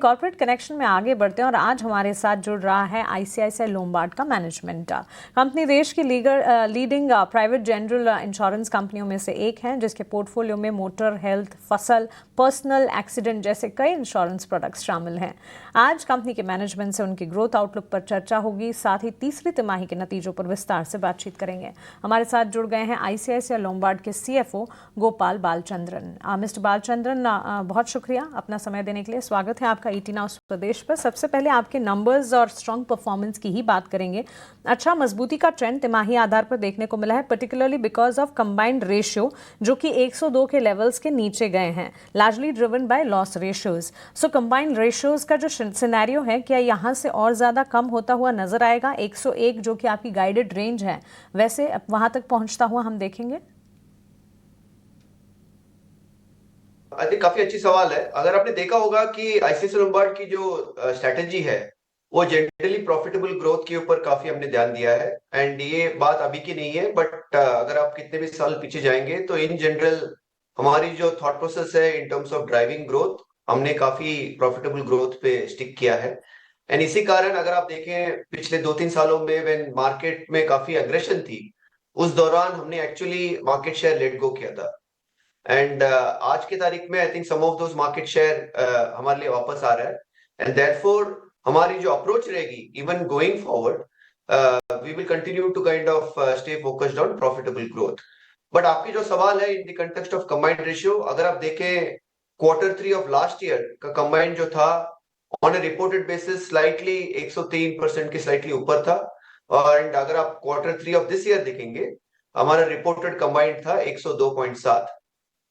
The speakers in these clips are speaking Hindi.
कॉर्पोरेट कनेक्शन में आगे बढ़ते हैं और आज हमारे साथ जुड़ रहा है आईसीआईसीआई लोम्बार्ड का मैनेजमेंट। कंपनी देश की लीडिंग प्राइवेट जनरल इंश्योरेंस कंपनियों में से एक है, जिसके पोर्टफोलियो में मोटर, हेल्थ, फसल, पर्सनल एक्सीडेंट जैसे कई इंश्योरेंस प्रोडक्ट्स शामिल हैं। आज कंपनी के मैनेजमेंट से उनकी ग्रोथ आउटलुक पर चर्चा होगी, साथ ही तीसरी तिमाही के नतीजों पर विस्तार से बातचीत करेंगे। हमारे साथ जुड़ गए हैं आईसीआईसीआई लोम्बार्ड के सीएफओ गोपाल बालचंद्रन। मिस्टर बालचंद्रन, बहुत शुक्रिया अपना समय देने के लिए। स्वागत है आपका ईटी नाउ प्रदेश पर। सबसे पहले आपके नंबर्स और स्ट्रॉन्ग परफॉर्मेंस की ही बात करेंगे। अच्छा मजबूती का ट्रेंड तिमाही आधार पर देखने को मिला है, particularly because of combined ratio जो कि 102 के लेवल्स के नीचे गए हैं, largely driven by loss ratios. So combined ratios का जो सिनेरियो है, क्या यहां से और ज्यादा कम होता हुआ नजर आएगा? 101 जो कि आपकी गाइडेड रेंज है, वैसे वहां तक पहुंचता हुआ हम देखेंगे? आई थिंक काफी अच्छी सवाल है। अगर आपने देखा होगा कि आईसीआईसीआई लोम्बार्ड की जो स्ट्रेटेजी है वो जनरली प्रॉफिटेबल ग्रोथ के ऊपर काफी हमने ध्यान दिया है। एंड ये बात अभी की नहीं है, बट अगर आप कितने भी साल पीछे जाएंगे तो इन जनरल हमारी जो थॉट प्रोसेस है इन टर्म्स ऑफ ड्राइविंग ग्रोथ, हमने काफी प्रॉफिटेबल ग्रोथ पे स्टिक किया है। एंड इसी कारण अगर आप देखें पिछले 2-3 सालों में व्हेन मार्केट में काफी अग्रेशन थी, उस दौरान हमने actually market share let go किया था। एंड आज की तारीख में I think some of those market share हमारे लिए वापस आ रहा है। एंड देयरफॉर हमारी जो अप्रोच रहेगी even going forward, we will continue to kind of stay focused on profitable growth. But आपकी जो सवाल है in the context of combined ratio, अगर आप देखें Q3 ऑफ लास्ट ईयर का कंबाइंड जो था on a reported basis slightly 103% के स्लाइटली ऊपर था। एंड अगर आप Q3 ऑफ दिस ईयर देखेंगे, हमारा रिपोर्टेड कंबाइंड था 102.7।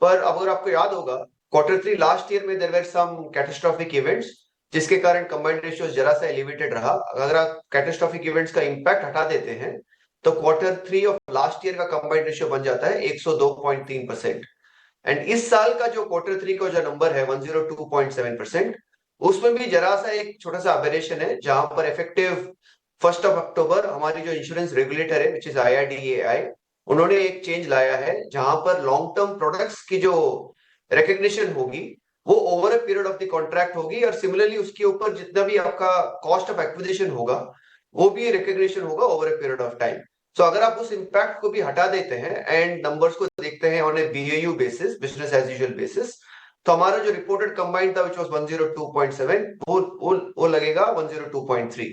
पर अगर आपको याद होगा Q3 लास्ट ईयर में there were some catastrophic events, जिसके कारण कंबाइंड रेशियो जरा सा एलिवेटेड रहा। अगर आप कैटास्ट्रोफिक इवेंट्स का इंपैक्ट हटा देते हैं तो Q3 ऑफ लास्ट ईयर का कंबाइंड रेशियो बन जाता है 102.3%। एंड इस साल का जो Q3 का जो नंबर है 102.7%, उसमें भी जरा सा एक छोटा सा अबेरेशन है, जहां पर इफेक्टिव 1 अक्टूबर हमारी जो इंश्योरेंस रेगुलेटर है विच इज IRDAI, उन्होंने एक चेंज लाया है जहां पर लॉन्ग टर्म प्रोडक्ट्स की जो रिकग्निशन होगी वो over a period of the contract होगी, और सिमिलरली उसके ऊपर जितना भी आपका कॉस्ट ऑफ एक्विजिशन होगा वो भी रिकग्निशन होगा over a period of time. So अगर आप उस इंपैक्ट को भी हटा देते हैं एंड नंबर्स को देखते हैं on a BAU basis, business as usual basis, तो हमारा जो रिपोर्टेड कंबाइंड था विच वाज 102.7, वो लगेगा 102.3।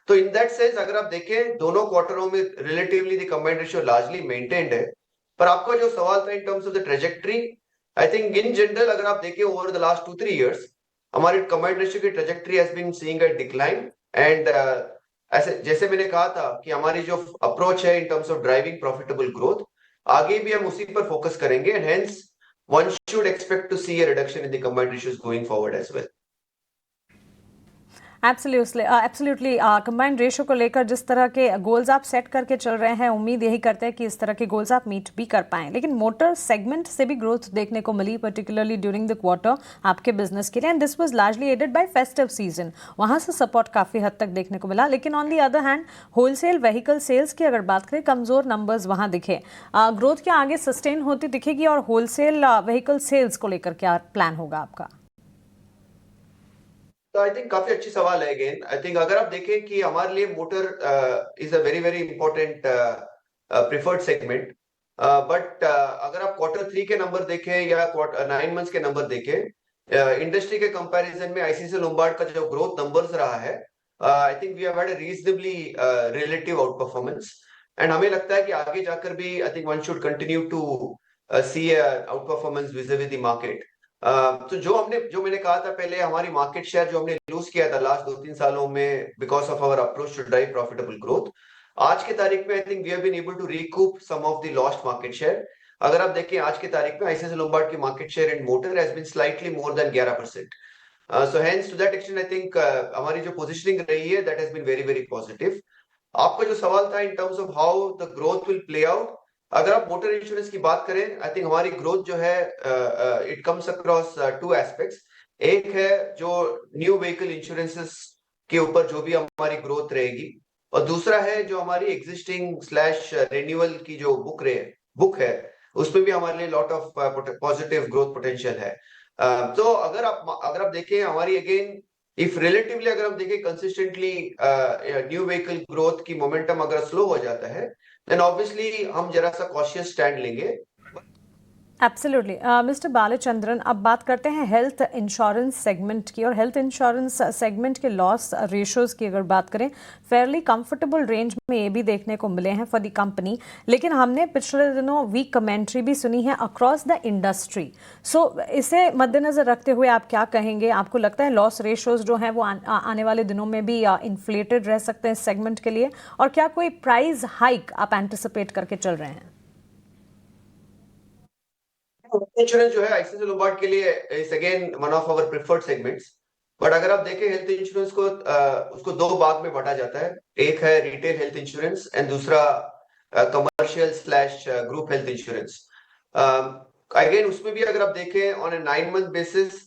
तो इन दैट सेंस अगर आप देखें दोनों क्वार्टरों में relatively the combined ratio largely maintained है। पर आपका जो सवाल था in terms of the trajectory, I think in general अगर आप देखें ओवर द लास्ट 2-3 इयर्स हमारी कंबाइंड रेशियो की trajectory has been seeing a decline. And ऐसे जैसे मैंने कहा था कि हमारी जो अप्रोच है इन terms of driving profitable growth, आगे भी हम उसी पर फोकस करेंगे। And hence one should expect to see a reduction in the combined ratios going forward as well. Absolutely combined ratio को लेकर जिस तरह के गोल्स आप सेट करके चल रहे हैं, उम्मीद यही करते हैं कि इस तरह के गोल्स आप मीट भी कर पाएं। लेकिन मोटर सेगमेंट से भी ग्रोथ देखने को मिली, पर्टिकुलरली ड्यूरिंग द क्वार्टर आपके बिजनेस के लिए, and this was largely aided by festive season. वहां से सपोर्ट काफी हद तक देखने को मिला। लेकिन on the other hand wholesale vehicle sales की अगर बात करें, कमजोर नंबर्स वहां दिखे। ग्रोथ क्या आगे सस्टेन होती दिखेगी, और होलसेल व्हीकल सेल्स को लेकर क्या प्लान होगा आपका? तो आई थिंक काफी अच्छी सवाल है। अगेन आई थिंक अगर आप देखें कि हमारे लिए motor is a very very important preferred segment, but अगर आप Q3 के नंबर देखें या 9 मंथ्स के नंबर देखें, इंडस्ट्री के कंपैरिजन में आईसीआईसीआई लोम्बार्ड का जो ग्रोथ नंबर्स रहा है, I think we have had a reasonably relative outperformance. And हमें लगता है कि आगे जाकर भी I think one should continue to see outperformance vis a vis the market. तो जो मैंने कहा था पहले, हमारी मार्केट शेयर जो हमने लूज किया था लास्ट 2-3 सालों में because of our approach to drive profitable growth, आज की तारीख में I think we have been able to recoup some of the lost market share. अगर आप देखें आज की तारीख में आईसीआईसीआई लोम्बार्ड की market share in motor has been slightly more than 11%। So hence to that extent I think हमारी जो पोजीशनिंग रही है that has been very very positive. आपका जो सवाल था in terms of how the growth will play out, अगर आप मोटर इंश्योरेंस की बात करें, आई थिंक हमारी ग्रोथ जो है इट कम्स अक्रॉस 2 एस्पेक्ट्स। एक है जो न्यू व्हीकल इंश्योरेंसेस के ऊपर जो भी हमारी ग्रोथ रहेगी, और दूसरा है जो हमारी एग्जिस्टिंग स्लैश रिन्यूअल की जो बुक है उसमें भी हमारे लिए lot of positive growth potential है। तो अगर आप देखें हमारी अगेन इफ रिलेटिवली अगर हम देखें कंसिस्टेंटली न्यू व्हीकल ग्रोथ की मोमेंटम अगर स्लो हो जाता है, देन ऑब्वियसली हम जरा सा कॉशियस स्टैंड लेंगे। एब्सोल्युटली। मिस्टर बालचंद्रन, अब बात करते हैं हेल्थ इंश्योरेंस सेगमेंट की। और हेल्थ इंश्योरेंस सेगमेंट के लॉस रेशोज की अगर बात करें, फेयरली कंफर्टेबल रेंज में ये भी देखने को मिले हैं फॉर द कंपनी। लेकिन हमने पिछले दिनों वीक कमेंट्री भी सुनी है अक्रॉस द इंडस्ट्री। सो इसे मद्देनजर रखते हुए आप क्या कहेंगे? आपको लगता है लॉस रेशोज जो हैं वो आने वाले दिनों में भी इन्फ्लेटेड रह सकते हैं इस सेगमेंट के लिए? और क्या कोई प्राइस हाइक आप एंटिसिपेट करके चल रहे हैं? इंश्योरेंस जो है आईसीआईसीआई लोम्बार्ड के लिए is again one of our preferred segments. But अगर आप देखें हेल्थ इंश्योरेंस को, उसको दो भाग में बांटा जाता है। एक है रिटेल हेल्थ इंश्योरेंस एंड दूसरा commercial slash group health insurance. Again उसमें भी अगर आप देखें on A 9 month basis,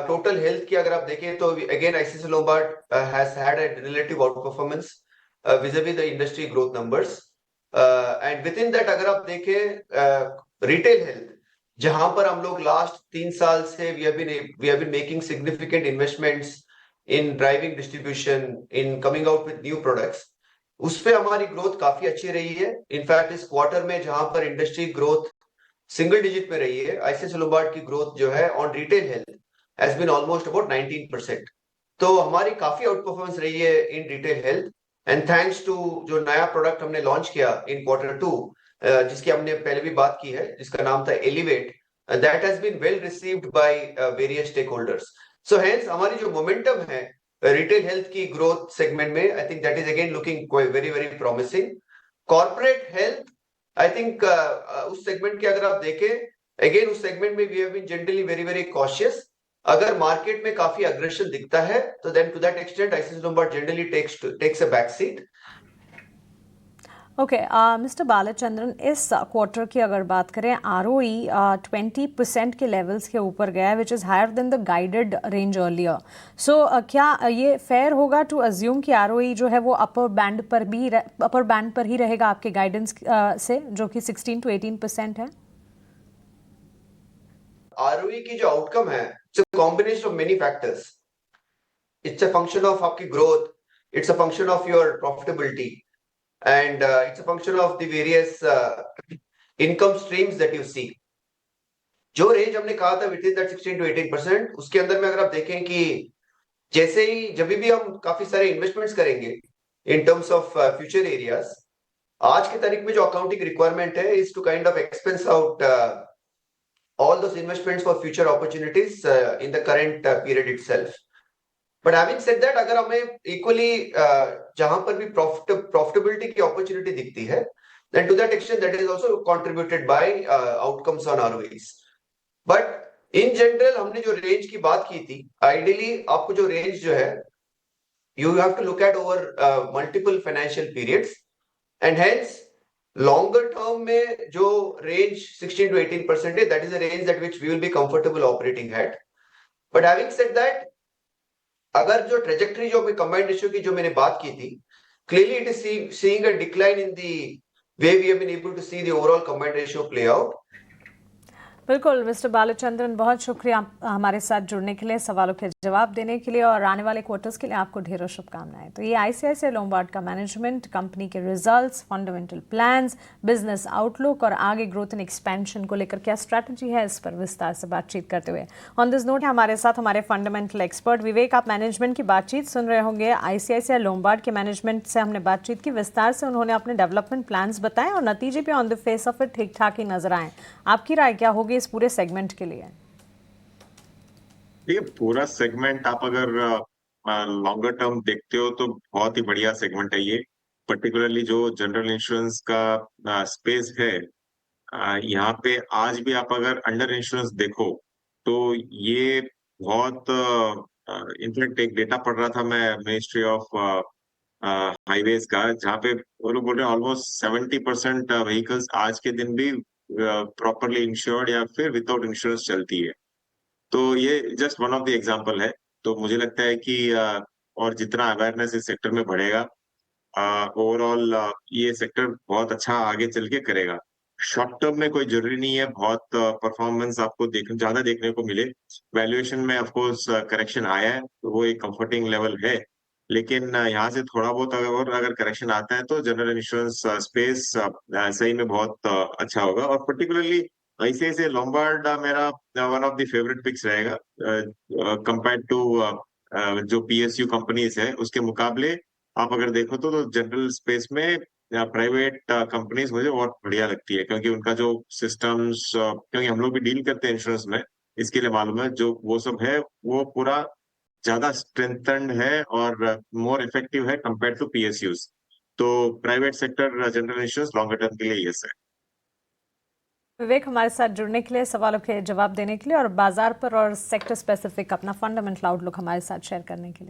total health की अगर आप देखें तो again ICICI Lombard has had a relative out performance vis-a-vis the industry growth numbers. And with in that अगर आप देखें रिटेल हेल्थ, जहां पर हम लोग लास्ट 3 साल से we have been making significant investments in driving distribution, in coming out with new products, उस पे हमारी ग्रोथ काफी अच्छी रही है। इनफैक्ट इस क्वार्टर में जहां पर इंडस्ट्री ग्रोथ सिंगल डिजिट में रही है, आईसीआईसीआई लोम्बार्ड की ग्रोथ जो है on retail health has been almost about 19%। तो हमारी काफी आउट परफॉर्मेंस रही है in retail health. And thanks to जो नया प्रोडक्ट हमने लॉन्च किया इन Q2, जिसकी हमने पहले भी बात की है, जिसका नाम था Elevate, that has been well received by various stakeholders. So hence हमारी जो मोमेंटम है रिटेल हेल्थ की ग्रोथ सेगमेंट में, I think that is again looking very very promising. Corporate health, I think उस सेगमेंट के अगर आप देखें, अगेन उस सेगमेंट में we have been generally very very cautious. अगर मार्केट में काफी अग्रेशन दिखता है तो then to that extent ICICI Lombard generally takes a back seat. Okay, mister Balachandran, इस क्वार्टर की अगर बात करें, आरओई 20% के लेवल्स के ऊपर गया है, which is higher than the guided range earlier. So क्या ये फेयर होगा टू अज्यूम कि आरओई जो है वो अपर बैंड पर ही रहेगा आपके गाइडेंस से, जो कि 16 to 18% है? आरओई की जो आउटकम है, it's a combination of many factors. It's a function of आपकी growth, it's a function of your profitability, and it's a function of the various income streams that you see. जो रेंज हमने कहा था विद इन दैट 16 to 18%, उसके अंदर में अगर आप देखें कि जैसे ही जब भी हम काफी सारे इन्वेस्टमेंट्स करेंगे in terms of future areas, आज की तारीख में जो अकाउंटिंग रिक्वायरमेंट है is to kind of expense out all those investments for future opportunities in the current period itself. But having said that, अगर हमें equally जहां पर भी profitability की opportunity दिखती है, then to that extent that is also contributed by outcomes on ROEs. But in general हमने जो range की बात की थी, ideally आपको जो range जो है, you have to look at over multiple financial periods, and hence longer term में जो range 16 to 18% है, that is a range that which we will be comfortable operating at. But having said that, अगर जो trajectory जो combined ratio की जो मैंने बात की थी, clearly it is seeing a decline in the way we have been able to see the overall combined ratio play out. बिल्कुल मिस्टर बालचंद्रन, बहुत शुक्रिया हमारे साथ जुड़ने के लिए, सवालों के जवाब देने के लिए, और आने वाले क्वार्टर्स के लिए आपको ढेरों शुभकामनाएं। तो ये आईसीआईसीआई लोम्बार्ड का मैनेजमेंट, कंपनी के results, fundamental plans, business outlook और आगे ग्रोथ एंड एक्सपेंशन को लेकर क्या स्ट्रैटेजी है, इस पर विस्तार से बातचीत करते हुए। ऑन दिस नोट हमारे साथ हमारे फंडामेंटल एक्सपर्ट विवेक। आप मैनेजमेंट की बातचीत सुन रहे होंगे। आईसीआईसीआई लोम्बार्ड के मैनेजमेंट से हमने बातचीत की, विस्तार से उन्होंने अपने डेवलपमेंट प्लान्स बताए और नतीजे पे on the face of it ठीक ठाक ही नजर आए। आपकी राय क्या होगी इस पूरे सेगमेंट के लिए? देखिए, पूरा सेगमेंट आप अगर लॉन्गर टर्म देखते हो तो बहुत ही बढ़िया सेगमेंट है ये। पर्टिकुलरली जो जनरल इंश्योरेंस का स्पेस है, यहाँ पे आज भी आप अगर अंडर इंश्योरेंस देखो तो ये बहुत, इनफैक्ट एक डेटा पढ़ रहा था मैं मिनिस्ट्री ऑफ हाईवेज का, जहाँ पे वो लोग बोल रहे हैं ऑलमोस्ट 70% व्हीकल्स आज के दिन भी प्रॉपरली इंश्योर्ड या फिर विदाउट इंश्योरेंस चलती है। तो ये just one of the example है। तो मुझे लगता है कि और जितना अवेयरनेस इस सेक्टर में बढ़ेगा, ओवरऑल ये सेक्टर बहुत अच्छा आगे चल के करेगा। शॉर्ट टर्म में कोई जरूरी नहीं है बहुत परफॉर्मेंस आपको ज्यादा देखने को मिले। वैल्यूएशन में ऑफ कोर्स करेक्शन आया है, तो वो एक कंफर्टिंग लेवल है। लेकिन यहाँ से थोड़ा बहुत अगर करेक्शन आता है तो जनरल इंश्योरेंस स्पेस सही में बहुत अच्छा होगा। और पर्टिकुलरली आईसीआईसीआई लोम्बार्ड मेरा one of the favourite picks रहेगा कंपेयर टू जो पीएसयू कंपनीज है उसके मुकाबले। आप अगर देखो तो जनरल स्पेस में प्राइवेट कंपनीज मुझे बहुत बढ़िया लगती है, क्योंकि उनका जो सिस्टम्स, क्योंकि हम लोग भी डील करते हैं इंश्योरेंस में, इसके लिए मालूम है जो वो सब है वो पूरा ज्यादा स्ट्रेंथन्ड है और मोर इफेक्टिव है कंपेयर टू पीएसयूज। तो private sector general insurance longer term के लिए यस है। विवेक, हमारे साथ जुड़ने के लिए, सवालों के जवाब देने के लिए और बाजार पर और सेक्टर स्पेसिफिक अपना फंडामेंटल आउटलुक हमारे साथ शेयर करने के लिए।